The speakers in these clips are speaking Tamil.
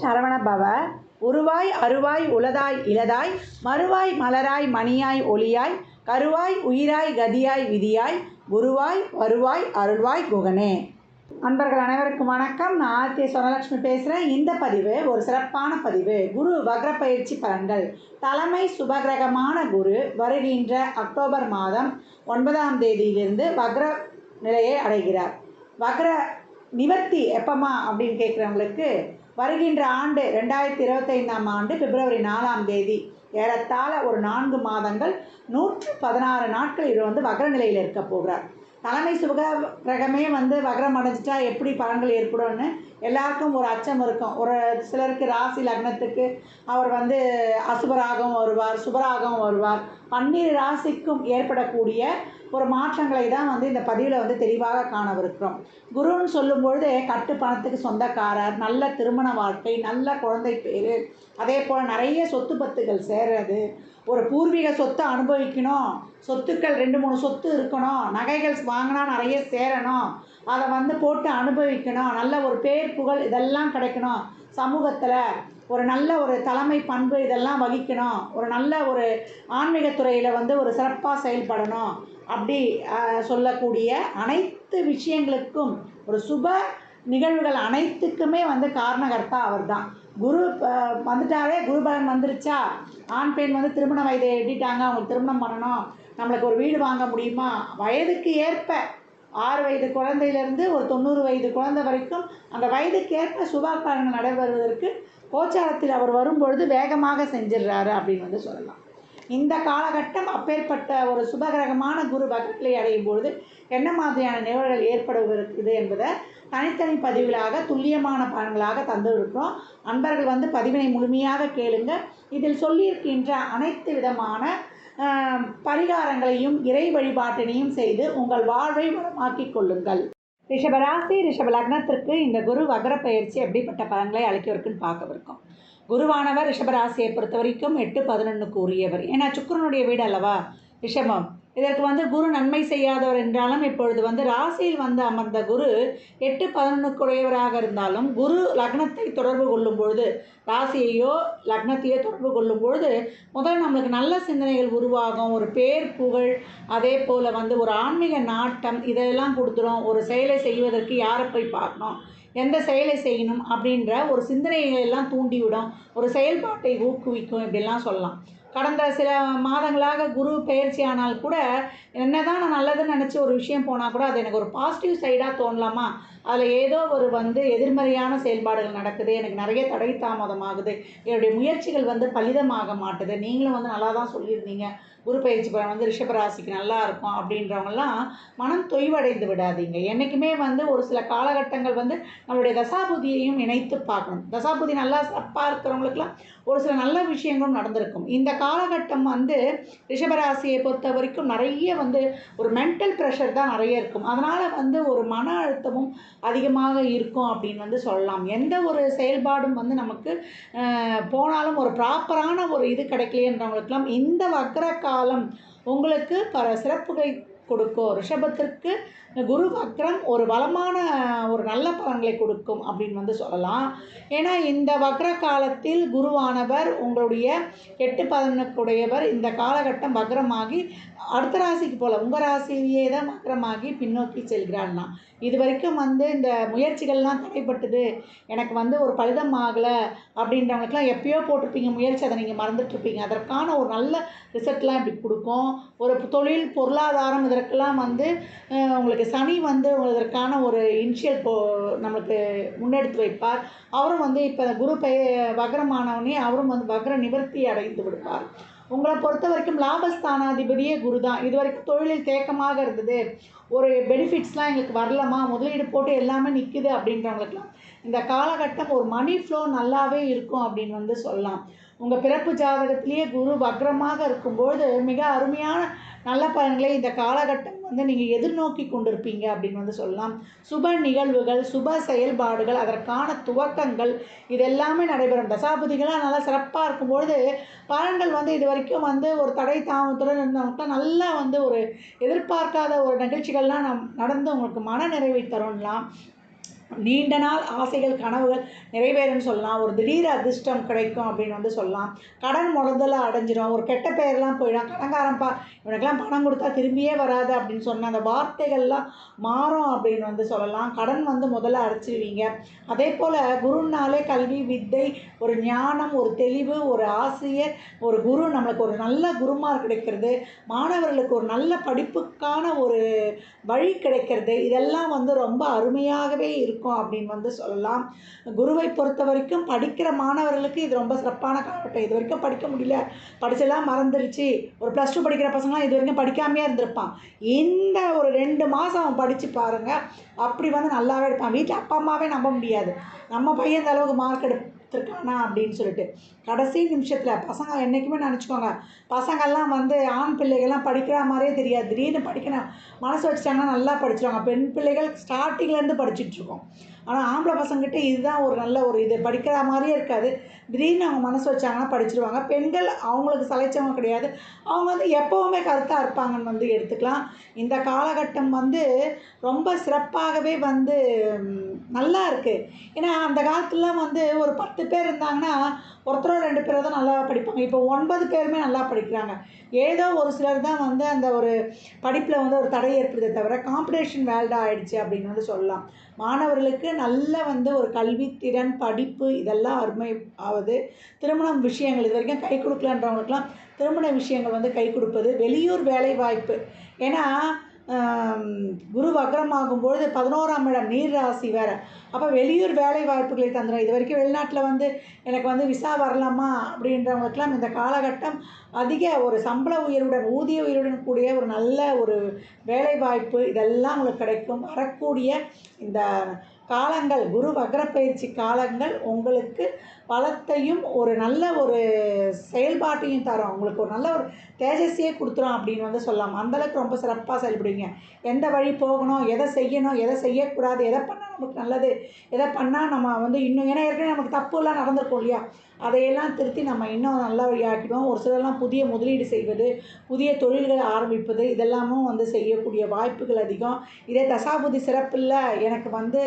சரவண பவ. உருவாய் அருவாய் உளதாய் இளதாய் மறுவாய் மலராய் மணியாய் ஒளியாய் கருவாய் உயிராய் கதியாய் விதியாய் குருவாய் வருவாய் அருள்வாய் குகனே. அன்பர்கள் அனைவருக்கும் வணக்கம். நான் ஆர்த்தி சொனலட்சுமி பேசுகிறேன். இந்த பதிவு ஒரு சிறப்பான பதிவு. குரு வக்ர பயிற்சி பலன்கள். தலைமை சுபகிரகமான குரு வருகின்ற அக்டோபர் மாதம் 9ஆம் தேதியிலிருந்து வக்ர நிலையை அடைகிறார். வக்ர நிவர்த்தி எப்பமா அப்படின்னு கேட்குறவங்களுக்கு வருகின்ற ஆண்டு 2025ஆம் ஆண்டு பிப்ரவரி 4ஆம் தேதி, ஏறத்தாழ ஒரு 4 மாதங்கள் 116 நாட்கள் இவர் வக்ர நிலையில் இருக்க போகிறார். தலைமை சுபகிரகமே வக்ரம் அடைஞ்சிட்டா எப்படி பலன்கள் ஏற்படும்னு எல்லாருக்கும் ஒரு அச்சம் இருக்கும். ஒரு சிலருக்கு ராசி லக்னத்துக்கு அவர் அசுபராகவும் வருவார், சுபராகவும் வருவார். 12 ராசிக்கும் ஏற்படக்கூடிய ஒரு மாற்றங்களை தான் இந்த பதிவில் தெளிவாக காணவிருக்கிறோம். குருன்னு சொல்லும்பொழுது கட்டு பணத்துக்கு சொந்தக்காரர், நல்ல திருமண வாழ்க்கை, நல்ல குழந்தை பேர், அதே போல் நிறைய சொத்து பத்துகள் சேர்றது, ஒரு பூர்வீக சொத்தை அனுபவிக்கணும், சொத்துக்கள் 2-3 சொத்து இருக்கணும், நகைகள் வாங்கினா நிறைய சேரணும், அதை போட்டு அனுபவிக்கணும், நல்ல ஒரு பேர் புகழ் இதெல்லாம் கிடைக்கணும், சமூகத்தில் ஒரு நல்ல ஒரு தலைமை பண்பு இதெல்லாம் வகிக்கணும், ஒரு நல்ல ஒரு ஆன்மீகத்துறையில் ஒரு சிறப்பாக செயல்படணும், அப்படி சொல்லக்கூடிய அனைத்து விஷயங்களுக்கும் ஒரு சுப நிகழ்வுகள் அனைத்துக்குமே காரணகர்த்தா அவர் தான். குரு வந்துட்டாலே குரு பலன் வந்துருச்சா, ஆண் பெண் திருமண வயதை எட்டிட்டாங்க, அவங்களுக்கு திருமணம் பண்ணணும், நம்மளுக்கு ஒரு வீடு வாங்க முடியுமா, வயதுக்கு ஏற்ப 6 வயது குழந்தையிலேருந்து ஒரு 90 வயது குழந்தை வரைக்கும் அந்த வயதுக்கு ஏற்ப சுபகாரங்கள் நடைபெறுவதற்கு கோச்சாரத்தில் அவர் வரும்பொழுது வேகமாக செஞ்சிடுறாரு அப்படின்னு சொல்லலாம். இந்த காலகட்டம் அப்பேற்பட்ட ஒரு சுபகிரகமான குரு வக்ரநிலை அடையும் பொழுது என்ன மாதிரியான நிகழ்வுகள் ஏற்படுவது என்பதை தனித்தனி பதிவுகளாக துல்லியமான பலன்களாக தந்திருக்கிறோம். அன்பர்கள் பதிவினை முழுமையாக கேளுங்க. இதில் சொல்லியிருக்கின்ற அனைத்து விதமான பரிகாரங்களையும் இறை வழிபாட்டினையும் செய்து உங்கள் வாழ்வை வளமாக்கிக் கொள்ளுங்கள். ரிஷபராசி ரிஷப லக்னத்திற்கு இந்த குரு வக்ர பயிற்சி எப்படிப்பட்ட பலன்களை அளிக்கவிருக்குன்னு பார்க்கவிருக்கும். குருவானவர் ரிஷபராசியை பொறுத்த வரைக்கும் 8-11க்கு உரியவர். ஏன்னா சுக்கிரனுடைய வீடு அல்லவா ரிஷபம். இதற்கு குரு நன்மை செய்யாதவர் என்றாலும் இப்பொழுது ராசியில் அமர்ந்த குரு 8-11க்கு உடையவராக இருந்தாலும் குரு லக்னத்தை தொடர்பு கொள்ளும் பொழுது, ராசியையோ லக்னத்தையோ தொடர்பு கொள்ளும் பொழுது முதல்ல நம்மளுக்கு நல்ல சிந்தனைகள் உருவாகும், ஒரு பேர் புகழ், அதே போல் ஒரு ஆன்மீக நாட்டம் இதெல்லாம் கொடுத்துரும். ஒரு செயலை செய்வதற்கு யாரை போய் பார்க்கணும், எந்த செயலை செய்யணும் அப்படின்ற ஒரு சிந்தனைகள் எல்லாம் தூண்டிவிடும், ஒரு செயல்பாட்டை ஊக்குவிக்கும், இப்படிலாம் சொல்லலாம். கடந்த சில மாதங்களாக குரு பயிற்சி ஆனால் கூட என்னதான் நான் நல்லதுன்னு நினச்சி ஒரு விஷயம் போனால் கூட அது எனக்கு ஒரு பாசிட்டிவ் சைடாக தோணலாமா, அதில் ஏதோ ஒரு எதிர்மறையான செயல்பாடுகள் நடக்குது, எனக்கு நிறைய தடை தாமதமாகுது, என்னுடைய முயற்சிகள் பலிதமாக மாட்டுது, நீங்களும் நல்லா தான் சொல்லியிருந்தீங்க குரு பயிற்சி பலன் ரிஷபராசிக்கு நல்லா இருக்கும் அப்படின்றவங்கலாம் மனம் தொய்வடைந்து விடாதீங்க. என்றைக்குமே ஒரு சில காலகட்டங்கள் நம்மளுடைய தசாபுதியையும் இணைத்து பார்க்கணும். தசாபுதி நல்லா சிறப்பாக இருக்கிறவங்களுக்குலாம் ஒரு சில நல்ல விஷயங்களும் நடந்திருக்கும். இந்த காலகட்டம் ரிஷபராசியை பொறுத்த வரைக்கும் நிறைய ஒரு மென்டல் ப்ரெஷர் தான் நிறைய இருக்கும். அதனால் ஒரு மன அழுத்தமும் அதிகமாக இருக்கும் அப்படின்னு சொல்லலாம். எந்த ஒரு செயல்பாடும் நமக்கு போனாலும் ஒரு ப்ராப்பரான ஒரு இது கிடைக்கலைன்றவங்களுக்கெல்லாம் இந்த வக்ர காலம் உங்களுக்கு பல சிறப்புகளை கொடுக்கும். ரிஷபத்திற்கு குரு வக்ரம் ஒரு வளமான ஒரு நல்ல பலன்களை கொடுக்கும் அப்படின்னு சொல்லலாம். ஏன்னா இந்த வக்ர காலத்தில் குருவானவர் உங்களுடைய 8-11க்கு உடையவர். இந்த காலகட்டம் வக்ரமாகி அடுத்த ராசிக்கு போல் உங்கள் ராசியே தான் வக்ரமாகி பின்னோக்கி செல்கிறார்னா, இது வரைக்கும் இந்த முயற்சிகள்லாம் தடைப்பட்டது, எனக்கு ஒரு பலிதம் ஆகலை அப்படின்றவங்களுக்குலாம் எப்பயோ போட்டிருப்பீங்க முயற்சி, அதை நீங்கள் மறந்துட்டுருப்பீங்க. அதற்கான ஒரு நல்ல ரிசல்ட்லாம் இப்படி கொடுக்கும். ஒரு தொழில் பொருளாதாரம் இதற்கெல்லாம் உங்களுக்கு சனி இதற்கான ஒரு இனிஷியல் நம்மளுக்கு முன்னெடுத்து வைப்பார். அவரும் இப்போ குரு வக்ரமானவனே அவரும் வக்ர நிவர்த்தி அடைந்து விடுவார். உங்களை பொறுத்த வரைக்கும் லாபஸ்தானாதிபதியே குரு தான். இது வரைக்கும் தொழிலில் தேக்கமாக இருந்தது, ஒரு பெனிஃபிட்ஸ்லாம் எங்களுக்கு வரலமா, முதலீடு போட்டு எல்லாமே நிற்குது அப்படின்றவங்களுக்குலாம் இந்த காலகட்டம் ஒரு மணி ஃப்ளோ நல்லாவே இருக்கும் அப்படின்னு சொல்லலாம். உங்கள் பிறப்பு ஜாதகத்திலேயே குரு வக்ரமாக இருக்கும்போது மிக அருமையான நல்ல பலன்களை இந்த காலகட்டம் நீங்கள் எதிர்நோக்கி கொண்டிருப்பீங்க அப்படின்னு சொல்லலாம். சுப நிகழ்வுகள், சுப செயல்பாடுகள், அதற்கான துவக்கங்கள் இதெல்லாமே நடைபெறும். தசாபதிகளாக நல்லா சிறப்பாக இருக்கும்பொழுது பலன்கள் இது வரைக்கும் ஒரு தடை தாமத்துடன் இருந்தவங்களாம் நல்லா ஒரு எதிர்பார்க்காத ஒரு நிகழ்ச்சிகள்லாம் நடந்து உங்களுக்கு மன நிறைவை தரும்லாம். நீண்ட நாள் ஆசைகள் கனவுகள் நிறைவேறும்னு சொல்லலாம். ஒரு திடீர் அதிர்ஷ்டம் கிடைக்கும் அப்படின்னு வந்து சொல்லலாம். கடன் முதல்ல அடைஞ்சிரும். ஒரு கெட்ட பெயர்லாம் போயிடும். கடன்காரன்ப்பா இவனுக்கெல்லாம் பணம் கொடுத்தா திரும்பியே வராது அப்படின்னு சொன்ன அந்த வார்த்தைகள்லாம் மாறும் அப்படின்னு வந்து சொல்லலாம். கடன் வந்து முதல்ல அடைச்சிருவீங்க. அதே போல் குருனாலே கல்வி வித்தை ஒரு ஞானம் ஒரு தெளிவு ஒரு ஆசிரியர் ஒரு குரு நம்மளுக்கு ஒரு நல்ல குருமார் கிடைக்கிறது, மாணவர்களுக்கு ஒரு நல்ல படிப்புக்கான ஒரு வழி கிடைக்கிறது, இதெல்லாம் வந்து ரொம்ப அருமையாகவே இருக்கும் அப்படின்னு வந்து சொல்லலாம். குருவை பொறுத்த வரைக்கும் படிக்கிற மாணவர்களுக்கு இது ரொம்ப சிறப்பான காலகட்டம். இது வரைக்கும் படிக்க முடியல, படிச்செல்லாம் மறந்துடுச்சு. ஒரு +2 படிக்கிற பசங்களாம் இது வரைக்கும் படிக்காமையே இருந்திருப்பான். இந்த ஒரு 2 மாதம் அவன் படித்து பாருங்கள், அப்படி வந்து நல்லாவே எடுப்பான். வீட்டில் அப்பா அம்மாவே நம்ப முடியாது, நம்ம பையன் இந்த அளவுக்கு மார்க் எடுத்திருக்கானா அப்படின்னு சொல்லிட்டு. கடைசி நிமிஷத்தில் பசங்க என்றைக்குமே நினச்சிக்கோங்க, பசங்கள்லாம் வந்து ஆண் பிள்ளைகள்லாம் படிக்கிற மாதிரியே தெரியாது. திடீர்னு படிக்கணும் மனசு வச்சுட்டாங்கன்னா நல்லா படிச்சிருவாங்க. பெண் பிள்ளைகள் ஸ்டார்டிங்லேருந்து படிச்சுட்ருக்கோம். ஆனால் ஆம்பளை பசங்ககிட்ட இதுதான் ஒரு நல்ல ஒரு இது, படிக்கிற மாதிரியே இருக்காது. திடீர்னு அவங்க மனசு வச்சாங்கன்னா படிச்சிருவாங்க. பெண்கள் அவங்களுக்கு சளைச்சவங்க கிடையாது. அவங்க வந்து எப்போவுமே கருத்தாக இருப்பாங்கன்னு வந்து எடுத்துக்கலாம். இந்த காலகட்டம் வந்து ரொம்ப சிறப்பாகவே வந்து நல்லா இருக்குது. ஏன்னா அந்த காலத்துலலாம் வந்து ஒரு 10 பேர் இருந்தாங்கன்னா ஒருத்தரோ 2 பேரோ தான் நல்லா படிப்பாங்க. இப்போ 9 பேருமே நல்லா படிக்கிறாங்க. ஏதோ ஒரு சிலர் தான் வந்து அந்த ஒரு படிப்பில் வந்து ஒரு தடை ஏற்படுதே தவிர காம்படிஷன் வேர்ல்டாக ஆயிடுச்சு அப்படின்னு வந்து சொல்லலாம். மாணவர்களுக்கு நல்ல வந்து ஒரு கல்வி திறன் படிப்பு இதெல்லாம் அருமை ஆகுது. திருமணம் விஷயங்கள் இது வரைக்கும் கை கொடுக்கலன்றவங்களுக்குலாம் திருமண விஷயங்கள் வந்து கை கொடுப்பது, வெளியூர் வேலை வாய்ப்பு. ஏன்னா குரு வக்ரமாகும்பொழுது 11ஆம் இடம் நீர் ராசி வேறு. அப்போ வெளியூர் வேலை வாய்ப்புகளை தந்துடும். இது வரைக்கும் வெளிநாட்டில் வந்து எனக்கு வந்து விசா வரலாமா அப்படின்றவங்களுக்கெல்லாம் இந்த காலகட்டம் அதிக ஒரு சம்பள உயர்வுடன் ஊதிய உயர்வுடன் கூடிய ஒரு நல்ல ஒரு வேலை வாய்ப்பு இதெல்லாம் உங்களுக்கு கிடைக்கும். வரக்கூடிய இந்த காலங்கள் குரு வக்ர பயிற்சி காலங்கள் உங்களுக்கு பலத்தையும் ஒரு நல்ல ஒரு செயல்பாட்டையும் தரும். உங்களுக்கு ஒரு நல்ல ஒரு தேஜஸையே கொடுத்துரும் அப்படின்னு வந்து சொல்லலாம். அந்தளவுக்கு ரொம்ப சிறப்பாக செயல்படுவீங்க. எந்த வழி போகணும், எதை செய்யணும், எதை செய்யக்கூடாது, எதை பண்ணால் நமக்கு நல்லது, எதை பண்ணால் நம்ம வந்து இன்னும் ஏன்னா ஏற்கனவே நமக்கு தப்புலாம் நடந்திருக்கும் இல்லையா, அதையெல்லாம் திருத்தி நம்ம இன்னும் நல்ல வழியாக்கிடுவோம். ஒரு சிலர்லாம் புதிய முதலீடு செய்வது, புதிய தொழில்களை ஆரம்பிப்பது இதெல்லாமும் வந்து செய்யக்கூடிய வாய்ப்புகள் அதிகம். இதே தசாபுதி சிறப்பில்லை, எனக்கு வந்து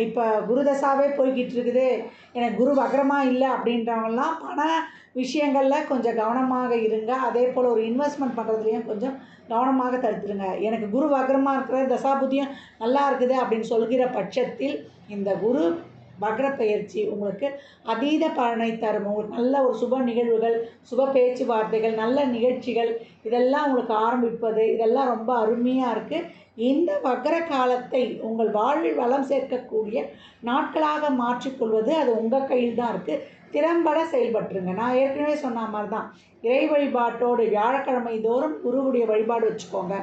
இப்போ குரு தசாவே போய்கிட்டு இருக்குது, எனக்கு குரு வக்ரமாக இல்லை அப்படின்றவங்கலாம் பண விஷயங்களில் கொஞ்சம் கவனமாக இருங்க. அதே போல் ஒரு இன்வெஸ்ட்மெண்ட் பண்ணுறதுலையும் கொஞ்சம் கவனமாக தடுத்துருங்க. எனக்கு குரு வக்ரமாக இருக்கிற தசாபுதியும் நல்லா இருக்குது அப்படின்னு சொல்கிற பட்சத்தில் இந்த குரு வக்ர பயிற்சி உங்களுக்கு அதீத பலனை தரும். உங்களுக்கு நல்ல ஒரு சுப நிகழ்வுகள், சுப பேச்சுவார்த்தைகள், நல்ல நிகழ்ச்சிகள் இதெல்லாம் உங்களுக்கு ஆரம்பிப்பது இதெல்லாம் ரொம்ப அருமையாக இருக்குது. இந்த வக்ர காலத்தை உங்கள் வாழ்வில் வளம் சேர்க்கக்கூடிய நாட்களாக மாற்றிக்கொள்வது அது உங்கள் கையில் தான் இருக்குது. திறம்பட செயல்பட்டுருங்க. நான் ஏற்கனவே சொன்ன மாதிரி தான், இறை வழிபாட்டோடு வியாழக்கிழமை தோறும் குருவுடைய வழிபாடு வச்சுக்கோங்க.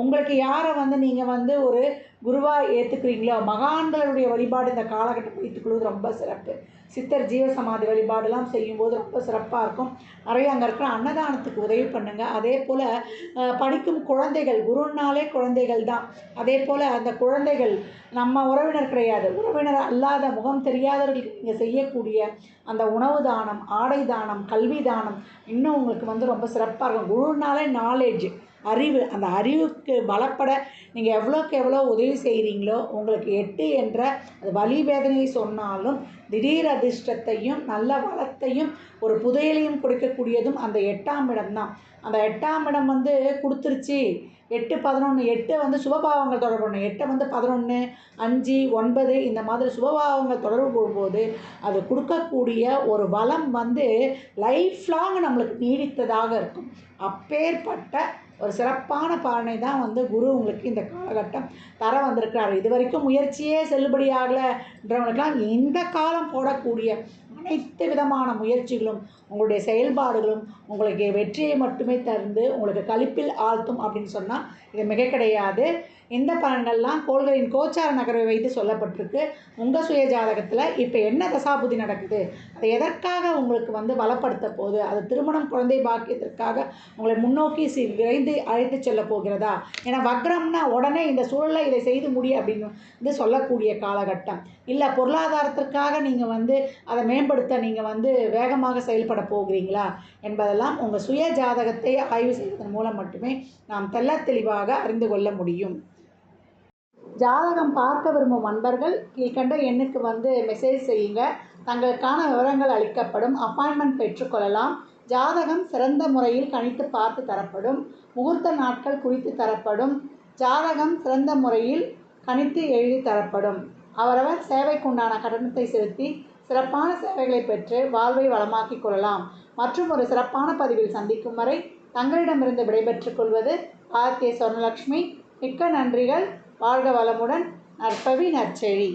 உங்களுக்கு யாரை வந்து நீங்கள் வந்து ஒரு குருவாக ஏற்றுக்கிறீங்களோ மகான்களுடைய வழிபாடு இந்த காலகட்டம் வைத்துக்கொள்வது ரொம்ப சிறப்பு. சித்தர் ஜீவசமாதி வழிபாடுலாம் செய்யும்போது ரொம்ப சிறப்பாக இருக்கும். நிறைய அங்கே இருக்கிற அன்னதானத்துக்கு உதவி பண்ணுங்கள். அதே போல் படிக்கும் குழந்தைகள், குருனாலே குழந்தைகள் தான். அதே போல் அந்த குழந்தைகள் நம்ம உறவினர் கிடையாது, உறவினர் அல்லாத முகம் தெரியாதவர்களுக்கு நீங்கள் செய்யக்கூடிய அந்த உணவு தானம், ஆடை தானம், கல்வி தானம் இன்னும் உங்களுக்கு வந்து ரொம்ப சிறப்பாக இருக்கும். குருனாலே நாலேஜ் அறிவு, அந்த அறிவுக்கு பலப்பட நீங்கள் எவ்வளோக்கு எவ்வளோ உதவி செய்கிறீங்களோ உங்களுக்கு 8 என்ற அது வலி வேதனையை சொன்னாலும் திடீர் அதிர்ஷ்டத்தையும் நல்ல வளத்தையும் ஒரு புதையலையும் கொடுக்கக்கூடியதும் அந்த 8ஆம் இடம் தான். அந்த 8ஆம் இடம் வந்து கொடுத்துருச்சு. 8, 11 8 வந்து சுபபாவங்கள் தொடர்பு பண்ணணும். 8 வந்து 11, 5, 9 இந்த மாதிரி சுபபாவங்கள் தொடர்பு போகும்போது அது கொடுக்கக்கூடிய ஒரு வளம் வந்து லைஃப் லாங் நம்மளுக்கு நீடித்ததாக இருக்கும். அப்பேற்பட்ட ஒரு சிறப்பான பலனை தான் வந்து குரு உங்களுக்கு இந்த காலகட்டம் தர வந்திருக்கிறார். இது வரைக்கும் முயற்சியே செல்லுபடியாகலைன்றவங்களுக்கெல்லாம் இந்த காலம் போடக்கூடிய அனைத்து விதமான முயற்சிகளும் உங்களுடைய செயல்பாடுகளும் உங்களுக்கு வெற்றியை மட்டுமே தந்து உங்களுக்கு களிப்பில் ஆழ்த்தும் அப்படின்னு சொன்னால் இது மிக கிடையாது. இந்த பலன்கள்லாம் கோள்களின் கோச்சார நகர்வை வைத்து சொல்லப்பட்டிருக்கு. உங்கள் சுய ஜாதகத்தில் இப்போ என்ன தசாபுதி நடக்குது, அது எதற்காக உங்களுக்கு வந்து பலப்படுத்த போகுது, அது திருமணம் குழந்தை பாக்கியத்திற்காக உங்களை முன்னோக்கி விரைந்து அழைத்து செல்ல போகிறதா, ஏன்னா வக்ரம்னா உடனே இந்த சூழலை இதை செய்து முடியும் அப்படின்னு வந்து சொல்லக்கூடிய காலகட்டம் இல்லை. பொருளாதாரத்திற்காக நீங்கள் வந்து அதை மேம்படுத்த நீங்கள் வந்து வேகமாக செயல்பட போகிறீங்களா என்பதெல்லாம் உங்கள் சுய ஜாதகத்தை ஆய்வு செய்வதன் மூலம் மட்டுமே நாம் தெள்ளத் தெளிவாக அறிந்து கொள்ள முடியும். ஜாதகம் பார்க்க விரும்பும் அன்பர்கள் கீழ்கண்ட எண்ணுக்கு மெசேஜ் செய்யுங்க. தங்களுக்கான விவரங்கள் அளிக்கப்படும். அப்பாயின்மெண்ட் பெற்றுக்கொள்ளலாம். ஜாதகம் சிறந்த முறையில் கணித்து பார்த்து தரப்படும். முகூர்த்த நாட்கள் குறித்து தரப்படும். ஜாதகம் சிறந்த முறையில் கணித்து எழுதி தரப்படும். அவரவர் சேவைக்குண்டான கட்டணத்தை செலுத்தி சிறப்பான சேவைகளை பெற்று வாழ்வை வளமாக்கிக் கொள்ளலாம். மற்றும் ஒரு சிறப்பான பதிவில் சந்திக்கும் வரை தங்களிடமிருந்து விடைபெற்றுக் கொள்வது ஆர்கே சொர்ணலக்ஷ்மி. மிக்க நன்றிகள். வாழ்க வளமுடன். நற்பவி நற்செழி.